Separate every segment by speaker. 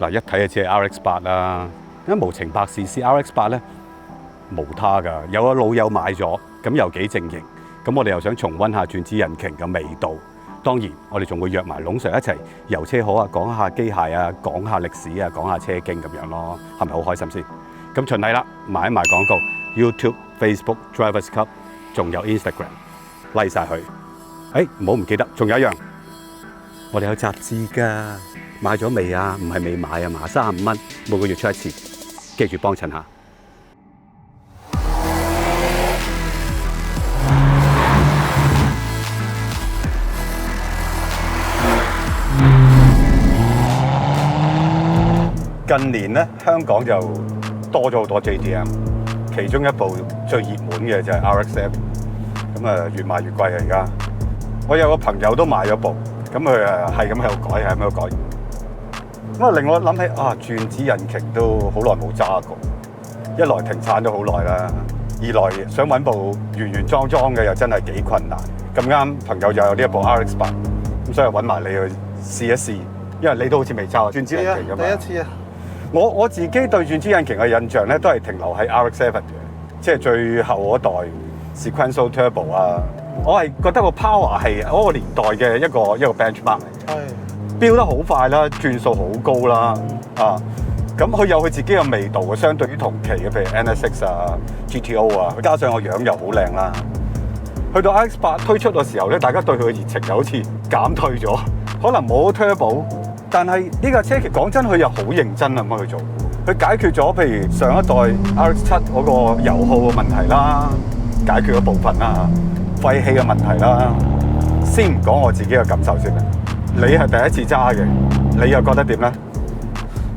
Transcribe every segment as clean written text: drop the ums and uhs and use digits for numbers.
Speaker 1: 嗱，一睇就知係 RX8啦。因為無情百事試 RX8咧，無他㗎。有個老友買咗，咁又幾正型。咁我哋又想重溫下轉子引擎嘅味道。當然，我哋仲會約埋龍 Sir 一齊遊車河啊，講下機械啊，講下歷史啊，講下車經咁樣咯，係咪好開心先？咁循例啦，賣一賣廣告 ，YouTube、Facebook、Drivers Club， 仲有 Instagram，like 晒佢。唔好唔記得，仲有一樣，我哋有雜誌㗎，買咗未啊？唔係未買啊嘛，35蚊，每個月出一次，記住幫襯下。近年咧，香港就多咗好多 JDM， 其中一部最熱門嘅就係 RX-7，咁啊越賣越貴啊！而家我有個朋友都買咗部，咁佢係咁喺度改，係咁喺度改，咁啊令我諗起啊轉子引擎都好耐冇揸過，一來停產咗好耐啦，二來想揾部原原裝裝嘅又真係幾困難。咁啱朋友就有呢一部 RX-8，咁所以揾埋你去試一試，因為你都好似未揸轉子引擎㗎嘛。
Speaker 2: 第一次啊！
Speaker 1: 我自己對轉子引擎嘅印象咧，都係停留喺 RX-7嘅，即係最後嗰代 Sequential Turbo 啊。我係覺得個 power 係嗰個年代嘅一個 benchmark 嚟嘅，飆得好快啦，轉數好高啦，咁佢有佢自己嘅味道嘅，相對於同期嘅，譬如 NSX 啊、GTO 啊，加上個樣又好靚啦。去到 RX-8推出嘅時候咧，大家對佢嘅熱情又好似減退咗，可能冇 Turbo。但係呢架車其實講真，佢又好認真咁去做，佢解決咗譬如上一代 RX-7嗰個油耗嘅問題啦，解決咗部分啦，廢氣嘅問題啦。先唔講我自己嘅感受先啦，你係第一次揸嘅，你又覺得點咧？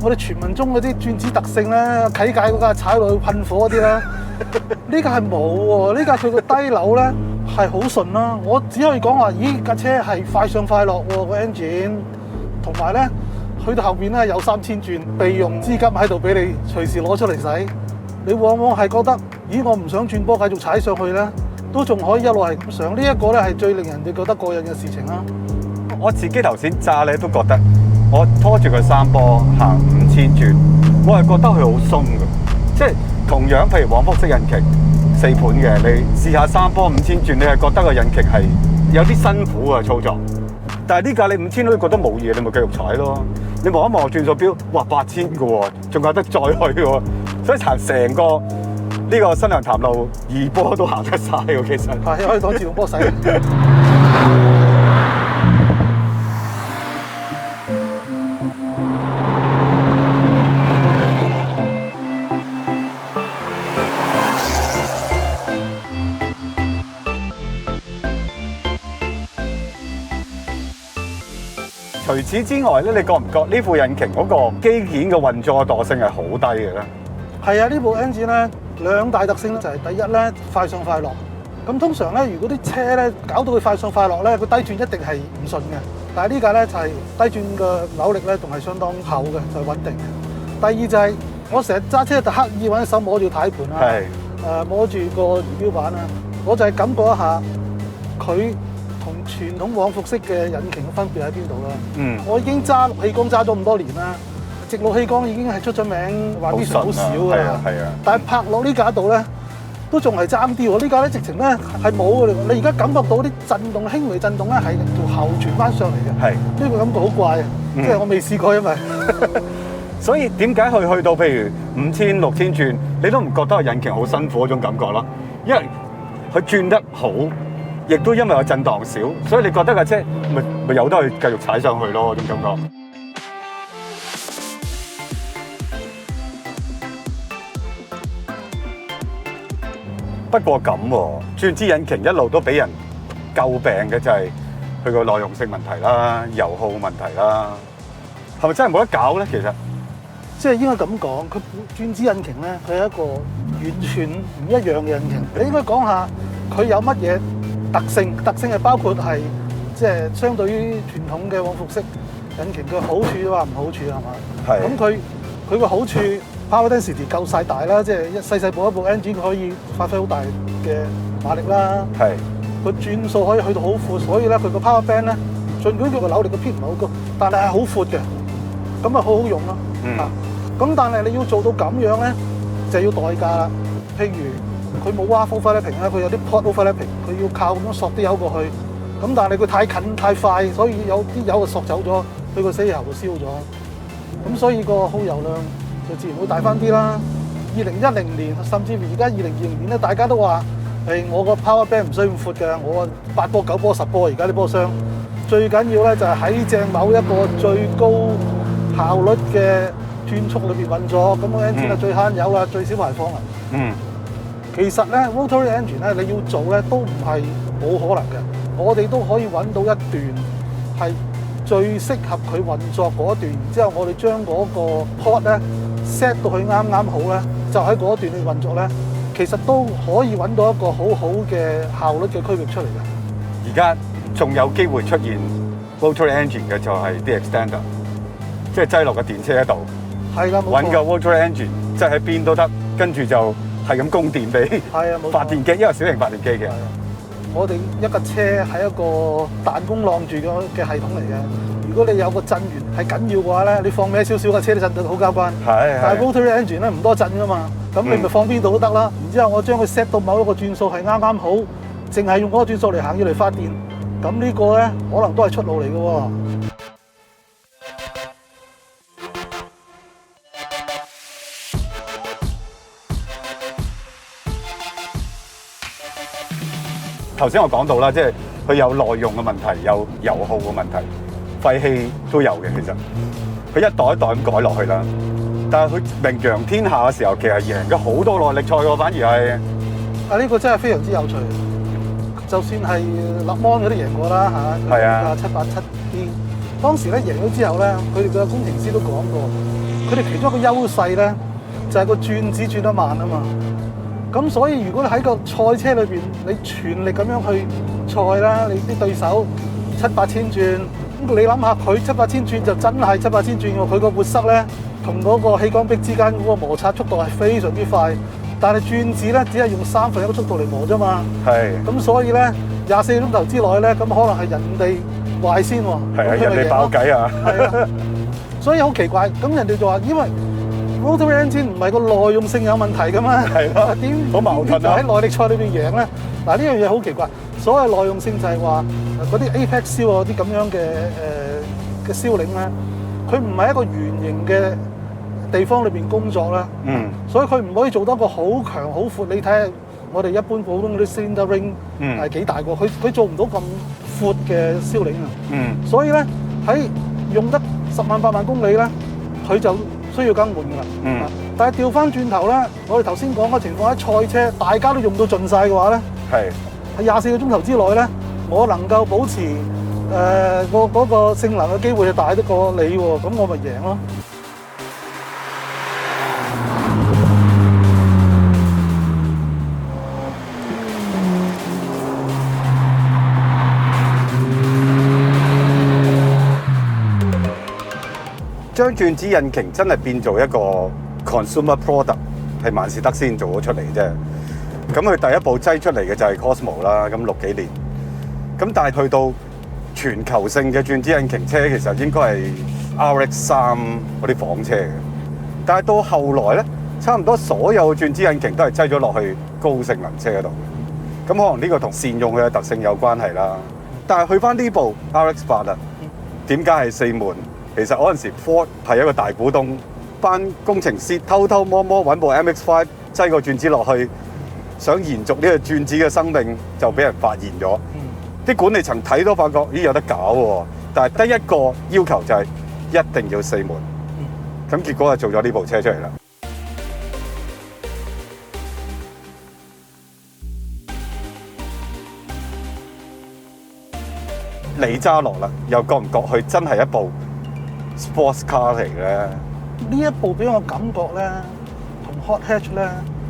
Speaker 2: 我哋傳聞中嗰啲轉子特性咧，啟介嗰架踩落去噴火嗰啲咧，呢架係冇喎，呢架佢個低扭咧係好順啦。我只可以講話，咦架車係快上快落喎個 engine。同埋咧，去到後面咧有3000轉備用資金喺度俾你隨時攞出嚟使。你往往係覺得，咦我唔想轉波繼續踩上去咧，都仲可以一路係咁上。呢一個咧係最令人哋覺得過癮嘅事情啦。
Speaker 1: 我自己頭先揸咧都覺得，我拖住個3波行5000轉，我係覺得佢好鬆嘅。即係同樣譬如往復式引擎4盤嘅，你試下3波5000轉，你係覺得個引擎係有啲辛苦嘅操作。但係呢架你5000都覺得冇嘢，你咪繼續踩咯。你望一望轉數錶，哇8000嘅喎，仲有得再去喎。所以行成個呢個新娘潭路2波都行得晒喎，其實
Speaker 2: 係可以當自動波使。
Speaker 1: 除此之外咧，你覺唔覺呢副引擎嗰個機件嘅運作惰性係好低嘅咧？
Speaker 2: 係啊，呢部 engine 咧2大特性咧，就係第一咧快上快落。咁通常咧，如果啲車咧搞到佢快上快落咧，佢低轉一定係唔順嘅。但係呢架咧就係低轉嘅扭力咧，仲係相當厚嘅，就係穩定嘅。第二就係我成日揸車就刻意揾手摸住軚盤啦，摸住個儀錶板啦，我就係感覺一下佢同傳統往復式嘅引擎嘅分別喺邊度啦。我已經揸六氣缸揸咗咁多年啦，直六氣缸已經係出咗名，話啲順好少㗎啦。但係拍落呢架度咧，都仲係爭啲喎。呢架咧直情咧係冇㗎。你而家感覺到啲震動，輕微震動咧係條後傳翻上嚟嘅。呢個感覺好怪，即係我未試過，因為
Speaker 1: 所以點解佢去到譬如5000、6000轉，你都唔覺得個引擎好辛苦嗰種感覺咯？因為佢轉得好。亦都因為個震盪少，所以你覺得架車咪由得佢繼續踩上去咯，嗰種感覺。不過咁喎，轉子引擎一路都俾人詬病嘅就係佢個耐用性問題啦、油耗問題啦，係咪真係冇得搞咧？其實
Speaker 2: 即係應該咁講，佢轉子引擎咧，佢係一個完全唔一樣嘅引擎。你應該講下佢有乜嘢特性係包括係即係相對於傳統嘅往復式引擎嘅好處都話唔好處係嘛？係。咁佢個好處 power density 夠晒大啦，即係細部一部 engine 佢可以發揮好大嘅馬力啦。係。佢轉數可以去到好闊，所以咧佢個 power band 咧，儘管佢個扭力嘅偏唔係好高，但係係好闊嘅。咁咪好好用咯。咁但係你要做到咁樣咧，就要代價啦。譬如佢冇 WAV overlapping 咧，佢有啲 port overlapping，佢要靠咁樣索啲油過去。咁但係佢太近太快，所以有啲油就索走咗，佢個死喉就燒咗。咁所以個耗油量就自然會大翻啲啦。2010年甚至而家2020年咧，大家都話我個 power band 唔需要咁闊嘅，我8波9波10波而家啲波箱。最緊要咧就係喺正某一個最高效率嘅轉速裏邊運作，咁個 engine 係最慳油啦，最少排放啊。其實咧 rotary engine 咧你要做咧都唔係冇可能嘅，我哋都可以揾到一段係最適合佢運作嗰段，然之後我哋將嗰個 port 咧 set 到佢啱啱好咧，就喺嗰段去運作咧，其實都可以揾到一個好好嘅效率嘅區域出嚟嘅。
Speaker 1: 而家仲有機會出現 rotary engine 嘅就係啲 extender， 即係擠落個電車度，
Speaker 2: 係啦，
Speaker 1: 揾個 rotary engine， 即係喺邊都得，跟住就係咁供電俾發電機，因為小型發電機嘅。
Speaker 2: 我哋一架車係一個彈弓晾住嘅系統嚟嘅。如果你有個震源係緊要嘅話咧，你放咩少少架車都震得好交關。但係 rotary engine 咧唔多震噶嘛，咁你咪放邊度都得啦。然之後我將佢 set 到某一個轉數係啱啱好，淨係用嗰個轉數嚟行要嚟發電。咁呢個咧可能都係出路嚟嘅喎。
Speaker 1: 頭先我講到啦，即係佢有耐用嘅問題，有油耗嘅問題，廢氣都有嘅。其實佢一代一代咁改落去啦，但係佢名揚天下嘅時候，其實贏咗好多耐力賽喎，反而係
Speaker 2: 呢個真係非常之有趣。就算係勒芒嗰啲贏過啦嚇，
Speaker 1: 係啊
Speaker 2: 787D，當時咧贏咗之後咧，佢哋嘅工程師都講過，佢哋其中一個優勢咧就係個轉子轉得慢啊嘛。咁所以如果你喺個賽車裏邊，你全力咁樣去賽啦，你啲對手7-8千轉，咁你諗下佢7-8千轉就真係7-8千轉喎，佢個活塞咧同嗰個氣缸壁之間嗰個摩擦速度係非常之快，但係轉子咧只係用1/3嘅速度嚟磨啫嘛。係。咁所以咧24個鐘頭之內咧，咁可能係人哋壞先喎。係啊，人哋爆計啊。係啊。所以好奇怪，咁人哋就話因為rotary engine 唔係個耐用性有問題㗎嘛？係咯，點好矛盾啊？喺耐力賽裏邊贏咧，嗱呢樣嘢好奇怪。所謂耐用性就係話嗰啲 apex seal 啊，啲咁樣嘅銷領咧，佢唔係一個圓形嘅地方裏邊工作啦。所以佢唔可以做到一個好強好闊。你睇下我哋一般普通嗰啲 cylinder ring 係幾大個，佢做唔到咁闊嘅銷領啊。所以咧喺用得10萬8萬公里咧，佢就需要更換㗎啦。但係調翻轉頭咧，我哋頭先講嘅情況喺賽車，大家都用到盡晒嘅話咧，喺24個鐘頭之內咧，我能夠保持嗰個性能嘅機會係大得過你喎，咁我咪贏咯。
Speaker 1: 將轉子引擎真係變做一個 consumer product， 係萬事得先做咗出嚟啫。咁佢第一步擠出嚟嘅就係 Cosmo 啦，咁6幾年。咁但係去到全球性嘅轉子引擎車，其實應該係 RX3嗰啲房車嘅。但係到後來咧，差唔多所有轉子引擎都係擠咗落去高性能車嗰度。咁可能呢個同善用佢嘅特性有關係啦。但係去翻呢部 RX8啊，點解係4門？其實嗰陣時 Ford 係一個大股東，班工程師偷偷摸摸揾部 MX5 擠個轉子落去，想延續呢個轉子嘅生命，就俾人發現咗。啲管理層睇都發覺，咦有得搞喎！但係得一個要求就係一定要4門。咁結果就做咗呢部車出嚟啦。你揸落啦，又覺唔覺佢真係一部 sports car 嚟嘅？
Speaker 2: 呢一部俾我感覺咧，同 hot hatch 咧，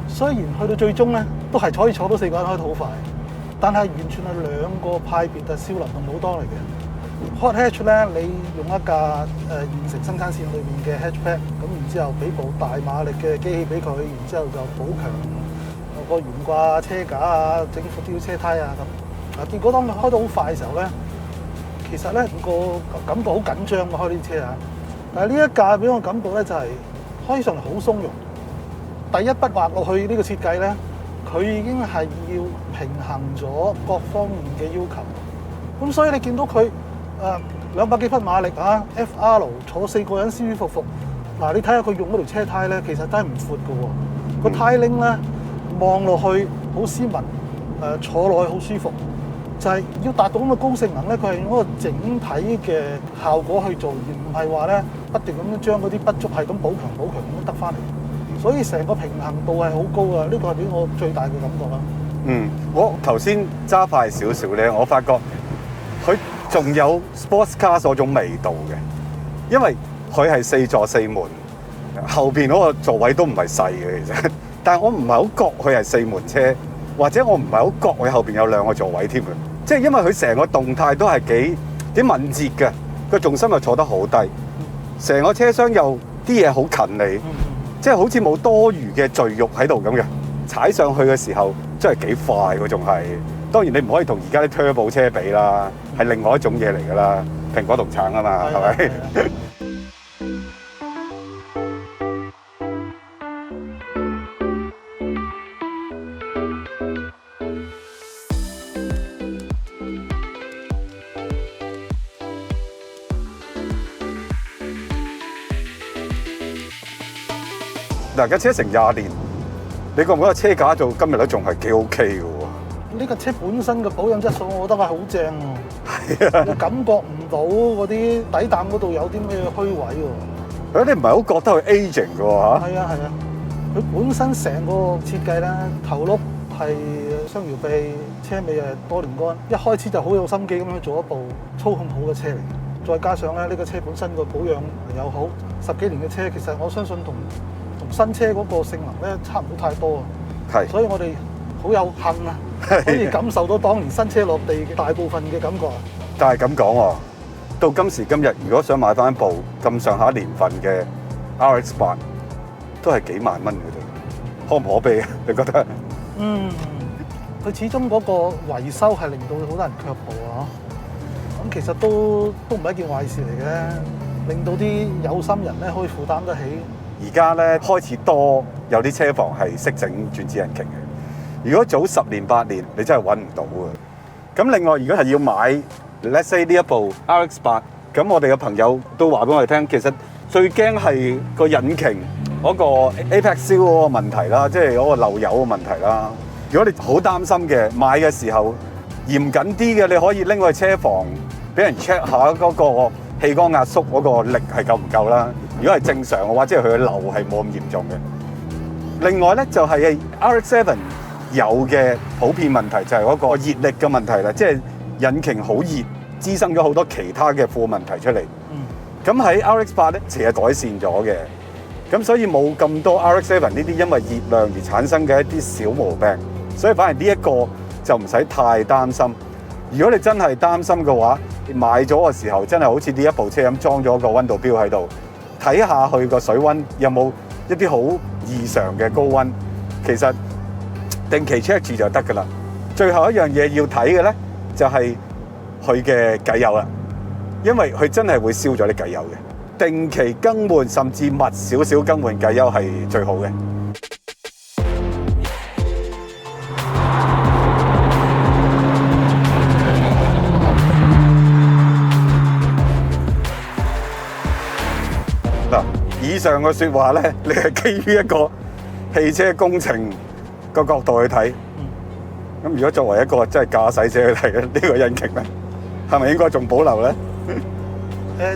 Speaker 2: 雖然去到最終咧，都係可以坐到4個人開得好快，但係完全係兩個派別嘅效能同冇多嚟嘅。hot hatch 咧，你用一架現成生產線裏邊嘅 hatchback， 咁然之後俾部大馬力嘅機器俾佢，然之後就補強個懸掛車架啊，整闊啲車胎啊咁。結果當佢開到好快嘅時候咧，其實咧個感覺好緊張嘅開呢啲車啊！但係呢一架俾我感覺咧就係開上嚟好鬆容。第一筆畫落去呢個設計咧，佢已經係要平衡咗各方面嘅要求。咁所以你見到佢200幾匹馬力啊 ，FR 坐4個人舒舒服服。嗱，你睇下佢用嗰條車胎咧，其實都係唔闊嘅喎。個胎拎咧望落去好斯文，坐落去好舒服。就係要達到咁嘅高性能咧，佢係用嗰個整體嘅效果去做，而唔係話咧不斷咁樣將嗰啲不足係咁補強咁得翻嚟。所以成個平衡度係好高啊！呢個係俾我最大嘅感覺啦。
Speaker 1: 我頭先揸快少少咧，我發覺佢仲有 sports car 嗰種味道嘅，因為佢係4座4門，後邊嗰個座位都唔係細嘅其實，但係我唔係好覺佢係4門車，或者我唔係好覺佢後邊有2個座位添嘅，即係因為佢成個動態都係幾敏捷嘅，個重心又坐得好低，成個車廂又啲嘢好近你。即係好似冇多餘嘅贅肉喺度咁嘅，踩上去嘅時候真係幾快喎，仲係。當然你唔可以同而家啲 turbo 車比啦，係另外一種嘢嚟㗎啦，蘋果同橙啊嘛，係咪？嗱，架車成20年，你覺唔覺得車架到今日都仲係幾 OK 嘅喎？
Speaker 2: 呢架車本身嘅保養質素，我覺得係好正喎。係啊，我感覺唔到嗰啲底膽嗰度有啲咩虛位喎。
Speaker 1: 你唔係好覺得佢 aging 嘅喎嚇？
Speaker 2: 係啊，佢本身成個設計咧，頭轆係雙搖臂，車尾係多連杆，一開始就好有心機咁樣做一部操控好嘅車嚟。再加上咧，呢個車本身個保養又好，10幾年嘅車，其實我相信同新車嗰個性能咧差唔多太多啊。係，所以我哋好有幸啊，可以感受到當年新車落地嘅大部分嘅感覺。
Speaker 1: 但係咁講喎，到今時今日，如果想買翻部咁上下年份嘅 RX8，都係幾萬蚊嘅啫，可唔可悲啊？你覺得？
Speaker 2: 佢始終嗰個維修係令到好多人卻步啊。咁其實都唔係一件壞事嚟嘅，令到啲有心人咧可以負擔得起。
Speaker 1: 而家咧開始多有啲車房係識整轉子引擎嘅。如果早10年8年，你真係揾唔到嘅。咁另外，如果係要買 let's say 呢一部 RX8，咁我哋嘅朋友都話俾我哋聽，其實最驚係個引擎嗰個 Apex Seal 嗰個問題啦，即係嗰個漏油嘅問題啦。如果你好擔心嘅，買嘅時候嚴謹啲嘅，你可以拎去車房俾人 check 下嗰個氣缸壓縮嗰個力係夠唔夠啦。如果係正常嘅話，即係佢嘅漏係冇咁嚴重嘅。另外咧就係 RX7 有嘅普遍問題就係嗰個熱力嘅問題啦，即係引擎好熱，滋生咗好多其他嘅副問題出嚟。咁喺 RX8 咧其實改善咗嘅，咁所以冇咁多 RX7 呢啲因為熱量而產生嘅一啲小毛病，所以反而呢一個就唔使太擔心。如果你真係擔心嘅話，買咗嘅時候真係好似呢一部車咁裝咗個溫度錶喺度，睇下佢個水溫有冇一啲好異常嘅高溫，其實定期 check 住就得㗎啦。最後一樣嘢要睇嘅咧，就係佢嘅偈油啦，因為佢真係會燒咗啲偈油嘅。定期更換甚至密少少更換偈油係最好嘅。嗱，以上嘅説話咧，你係基於一個汽車工程個角度去睇。咁如果作為一個真係駕駛者去睇咧，呢個引擎咧，係咪應該仲保留咧？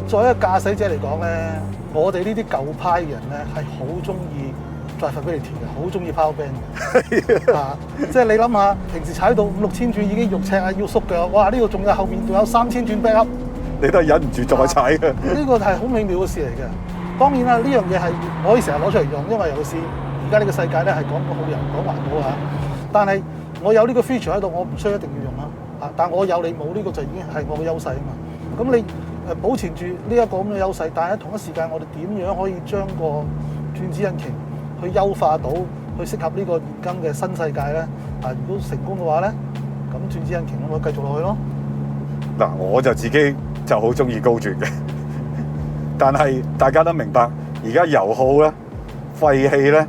Speaker 2: 作為一個駕駛者嚟講咧，我哋呢啲舊派嘅人咧係好中意 drivability 嘅，好中意 power band 嘅。啊，即係你諗下，平時踩到5-6千轉已經肉赤啊，要縮嘅，哇！呢個仲有後面仲有3000轉 back up，
Speaker 1: 你都係忍唔住再踩嘅。
Speaker 2: 呢個係好美妙嘅事嚟嘅。當然啦，呢樣嘢係我可以成日攞出嚟用，因為尤其是而家呢個世界咧係講個好人講環保啊。但係我有呢個 feature 喺度，我唔需要一定要用啦。啊，但我有你冇呢個就已經係我嘅優勢啊嘛。咁你保持住呢一個咁嘅優勢，但係喺同一時間，我哋點樣可以將個轉子引擎去優化到去適合呢個現今嘅新世界咧？啊，如果成功嘅話咧，咁轉子引擎可以繼續落去咯。
Speaker 1: 嗱，我就自己就好中意高轉嘅，但係大家都明白，而家油耗咧、廢氣咧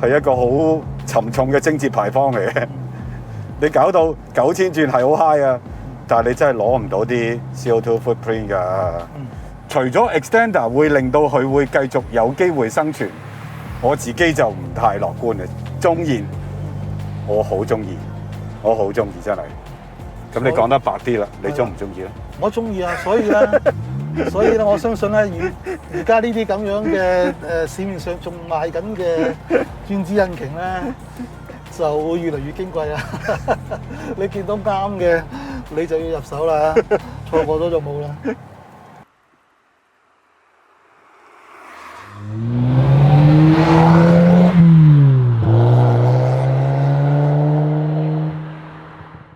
Speaker 1: 係一個好沉重嘅貞節牌坊嚟嘅。你搞到9000轉係好 high 啊，但係你真係攞唔到啲 CO2 footprint 㗎。除咗 extender 會令到佢會繼續有機會生存，我自己就唔太樂觀嘅。縱然我好中意，真係。咁你講得白啲啦，你中唔中意咧？
Speaker 2: 我中意啊，所以咧，我相信咧，而家呢啲咁樣嘅市面上仲賣緊嘅轉子引擎咧，就會越嚟越矜貴啦。你見到啱嘅，你就要入手啦，錯過咗就冇啦。